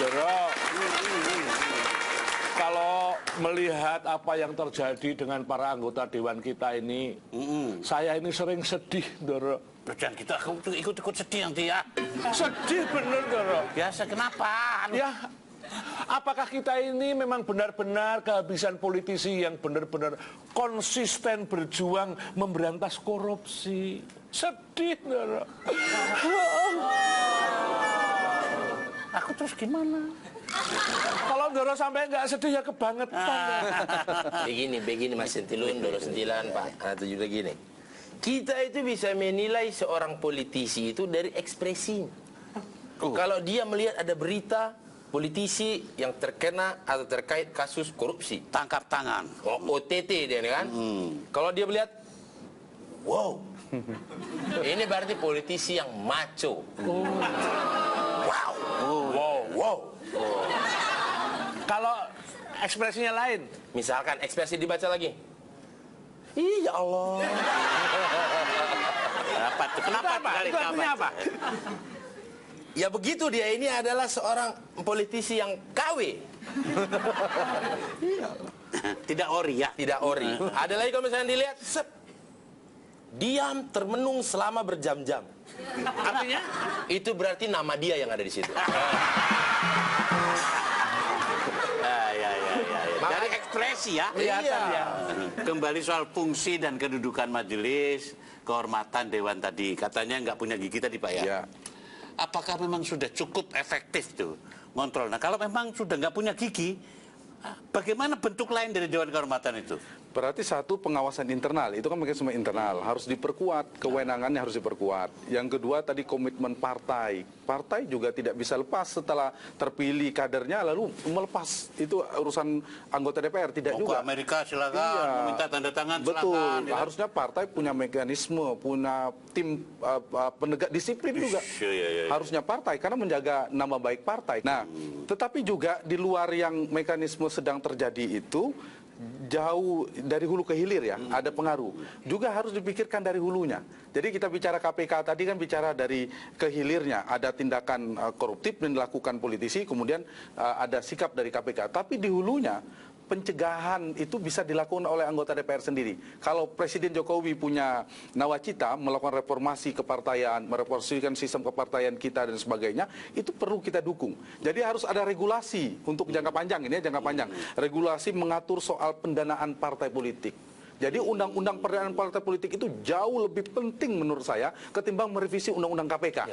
Doro, kalau melihat apa yang terjadi dengan para anggota Dewan kita ini, saya ini sering sedih, Doro. Dan kita ikut-ikut sedih nanti ya. Sedih bener, Doro. Biasa, kenapa? Ya, apakah kita ini memang benar-benar kehabisan politisi yang benar-benar konsisten berjuang memberantas korupsi? Sedih, Doro. Aku terus gimana? Kalau Doro sampai nggak sedih ya kebangetan. Begini Mas Sentilun, Doro Sentilan, Pak. Atau juga gini. Kita itu bisa menilai seorang politisi itu dari ekspresi. Kalau dia melihat ada berita politisi yang terkena atau terkait kasus korupsi, Tangkap tangan. OTT dia kan. Kalau dia melihat, wow, ini berarti politisi yang maco. Wow, wow. Kalau ekspresinya lain, Misalkan ekspresi dibaca lagi. Ih, ya Allah. Apa tuh? Kenapa? itu artinya apa? Ya begitu, dia ini adalah seorang politisi yang KW. Tidak ori ya? Tidak ori. Ada lagi kalau misalnya dilihat, sep, diam termenung selama berjam-jam. Artinya? Itu berarti nama dia yang ada di situ. Dari ekspresi ya. Kelihatan ya. Kembali soal fungsi dan kedudukan majelis kehormatan dewan tadi, katanya nggak punya gigi tadi Pak ya. Ya. Apakah memang sudah cukup efektif tuh ngontrol? Nah kalau memang sudah nggak punya gigi, bagaimana bentuk lain dari dewan kehormatan itu? Berarti satu, pengawasan internal, itu kan mekanisme internal, harus diperkuat, kewenangannya harus diperkuat. Yang kedua tadi komitmen partai. Partai juga tidak bisa lepas setelah terpilih kadernya lalu melepas. Itu urusan anggota DPR, tidak Mau juga. ke Amerika silakan, Iya. meminta tanda tangan Betul. silakan. Ya. Harusnya partai punya mekanisme, punya tim penegak disiplin juga. Iya. Harusnya partai karena menjaga nama baik partai. Nah, tetapi juga di luar yang mekanisme sedang terjadi itu jauh dari hulu ke hilir ya, ada pengaruh. Juga harus dipikirkan dari hulunya. Jadi kita bicara KPK tadi kan bicara dari ke hilirnya, ada tindakan koruptif yang dilakukan politisi, kemudian ada sikap dari KPK. Tapi di hulunya pencegahan itu bisa dilakukan oleh anggota DPR sendiri. Kalau Presiden Jokowi punya nawacita melakukan reformasi kepartaian, mereformasikan sistem kepartaian kita dan sebagainya, itu perlu kita dukung. Jadi harus ada regulasi untuk jangka panjang, ini ya jangka panjang. Regulasi mengatur soal pendanaan partai politik. Jadi undang-undang pendanaan partai politik itu jauh lebih penting menurut saya ketimbang merevisi undang-undang KPK.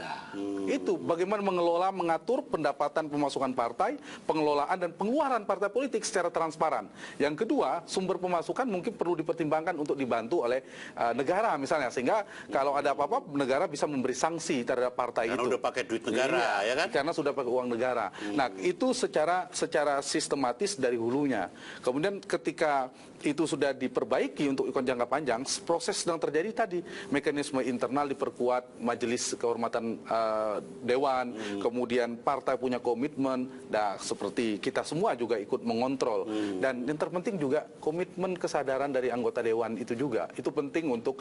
Itu bagaimana mengelola, mengatur pendapatan pemasukan partai, pengelolaan dan pengeluaran partai politik secara transparan. Yang kedua, sumber pemasukan mungkin perlu dipertimbangkan untuk dibantu oleh negara misalnya, sehingga kalau ada apa-apa negara bisa memberi sanksi terhadap partai Karena itu. udah pakai duit negara, ya kan? Karena sudah pakai uang negara. Nah, itu secara sistematis dari hulunya. Kemudian ketika itu sudah diperbaiki untuk ikon jangka panjang, proses sedang terjadi tadi, mekanisme internal diperkuat, majelis kehormatan dewan, kemudian partai punya komitmen, nah seperti kita semua juga ikut mengontrol, dan yang terpenting juga komitmen kesadaran dari anggota dewan itu juga, itu penting untuk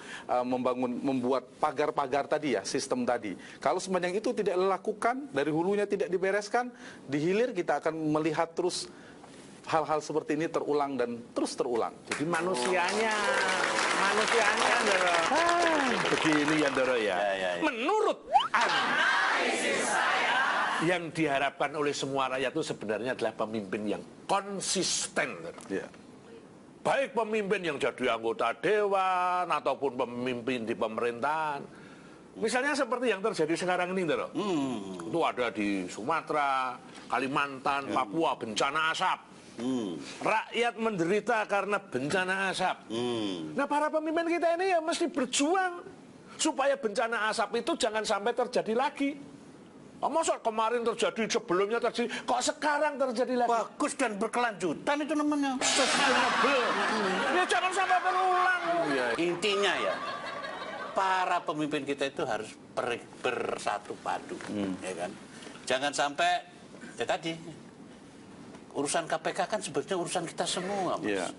membuat pagar-pagar tadi ya, sistem tadi. Kalau sepanjang itu tidak dilakukan, dari hulunya tidak dibereskan, di hilir kita akan melihat terus hal-hal seperti ini terulang dan terus terulang. Jadi manusianya Doro. Begini ya Doro ya. Menurut analisis saya, yang diharapkan oleh semua rakyat itu sebenarnya adalah pemimpin yang konsisten. Ya. Baik pemimpin yang jadi anggota dewan ataupun pemimpin di pemerintahan. Misalnya seperti yang terjadi sekarang ini, Doro. Itu ada di Sumatera, Kalimantan, Papua, bencana asap. Rakyat menderita karena bencana asap. Nah, para pemimpin kita ini ya mesti berjuang supaya bencana asap itu jangan sampai terjadi lagi. Masa kemarin terjadi, sebelumnya terjadi, kok sekarang terjadi lagi? Bagus dan berkelanjutan itu namanya. Sustainable. Ya jangan sampai berulang. Intinya ya, para pemimpin kita itu harus bersatu padu, ya kan? Jangan sampai ya tadi urusan KPK kan sebetulnya urusan kita semua, Mas. Yeah.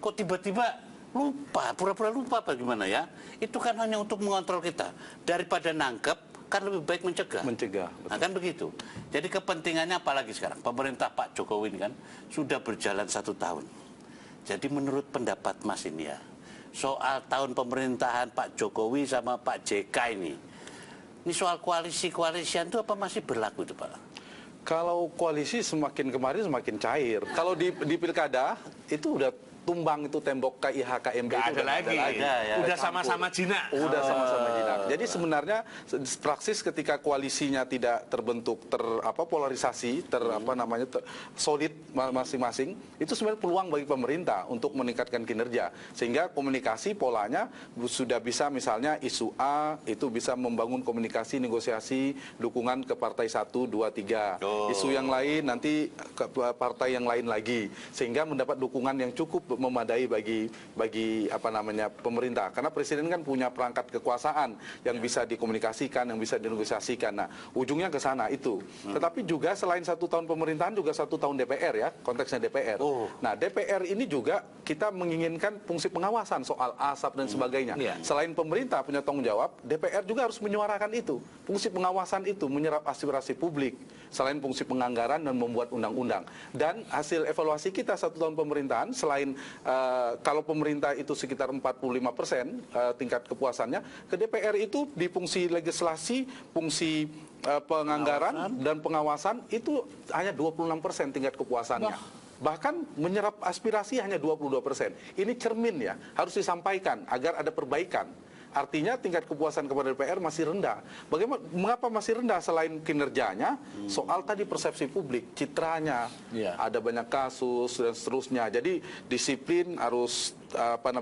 Kok tiba-tiba lupa, pura-pura lupa bagaimana ya? Itu kan hanya untuk mengontrol kita. Daripada nangkep, kan lebih baik mencegah. Mencegah, Nah, kan begitu. Jadi kepentingannya apalagi sekarang? Pemerintah Pak Jokowi ini kan sudah berjalan 1 tahun. Jadi menurut pendapat Mas ini ya, soal tahun pemerintahan Pak Jokowi sama Pak JK ini soal koalisian itu apa masih berlaku itu Pak? Kalau koalisi semakin kemarin semakin cair. Kalau di pilkada itu udah tumbang itu tembok KIH KMB Nggak itu ada udah lagi. Udah sama-sama jinak. Udah sama-sama jinak. Jadi sebenarnya praksis ketika koalisinya tidak terbentuk polarisasi, solid masing-masing, itu sebenarnya peluang bagi pemerintah untuk meningkatkan kinerja. Sehingga komunikasi polanya sudah bisa misalnya isu A itu bisa membangun komunikasi negosiasi dukungan ke partai 1, 2, 3. Isu yang lain nanti ke partai yang lain lagi sehingga mendapat dukungan yang cukup memadai bagi pemerintah, karena presiden kan punya perangkat kekuasaan yang bisa dikomunikasikan, yang bisa dinegosiasikan. Nah, ujungnya ke sana itu. Tetapi juga selain 1 tahun pemerintahan juga 1 tahun DPR ya, konteksnya DPR. Nah, DPR ini juga kita menginginkan fungsi pengawasan soal asap dan sebagainya. Selain pemerintah punya tanggung jawab, DPR juga harus menyuarakan itu. Fungsi pengawasan itu menyerap aspirasi publik, selain fungsi penganggaran dan membuat undang-undang. Dan hasil evaluasi kita 1 tahun pemerintahan, selain kalau pemerintah itu sekitar 45% tingkat kepuasannya, ke DPR itu di fungsi legislasi, fungsi penganggaran dan pengawasan itu hanya 26% tingkat kepuasannya. Bahkan menyerap aspirasi hanya 22%. Ini cermin ya, harus disampaikan agar ada perbaikan. Artinya tingkat kepuasan kepada DPR masih rendah. Mengapa masih rendah selain kinerjanya? Soal tadi persepsi publik, citranya, ada banyak kasus dan seterusnya. Jadi disiplin harus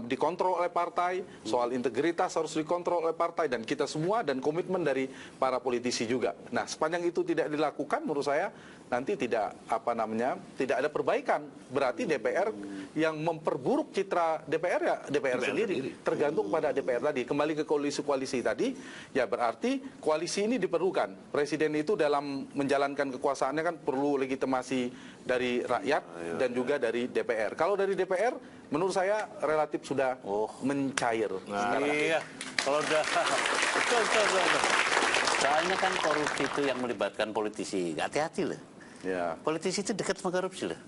dikontrol oleh partai, soal integritas harus dikontrol oleh partai dan kita semua, dan komitmen dari para politisi juga. Nah, sepanjang itu tidak dilakukan, menurut saya nanti tidak ada perbaikan. Berarti DPR yang memperburuk citra DPR ya DPR sendiri. Tergantung pada DPR tadi. Kembali ke koalisi-koalisi tadi, ya berarti koalisi ini diperlukan. Presiden itu dalam menjalankan kekuasaannya kan perlu legitimasi dari rakyat dan juga dari DPR. Kalau dari DPR, menurut saya relatif sudah mencair. Iya, kalau udah betul. Soalnya kan korupsi itu yang melibatkan politisi. Hati-hati loh. Ya. Politisi itu dekat sama korupsi loh.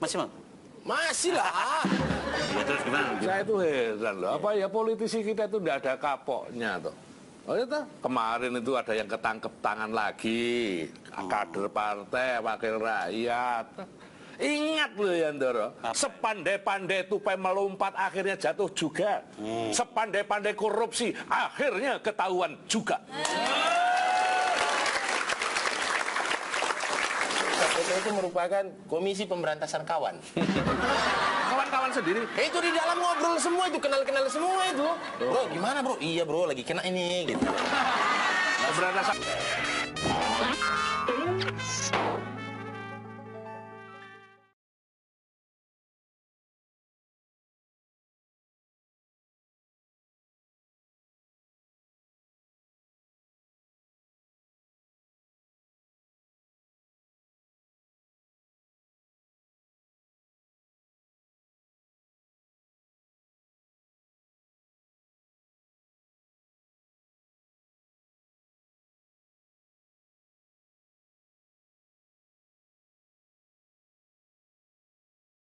Masih Bang? Masih lah. Ya, terus gimana? Saya itu heran loh, apa ya politisi kita itu tidak ada kapoknya tuh. Kemarin itu ada yang ketangkep tangan lagi, kader partai, wakil rakyat. Ingat loh ya Ndoro, sepandai-pandai tupai melompat akhirnya jatuh juga. Sepandai-pandai korupsi akhirnya ketahuan juga. KPK itu merupakan Komisi Pemberantasan Kawan. Kawan-kawan sendiri. Itu di dalam ngobrol semua itu, kenal-kenal semua itu. Bro, gimana bro? Iya bro, lagi kena ini gitu. Pemberantasan.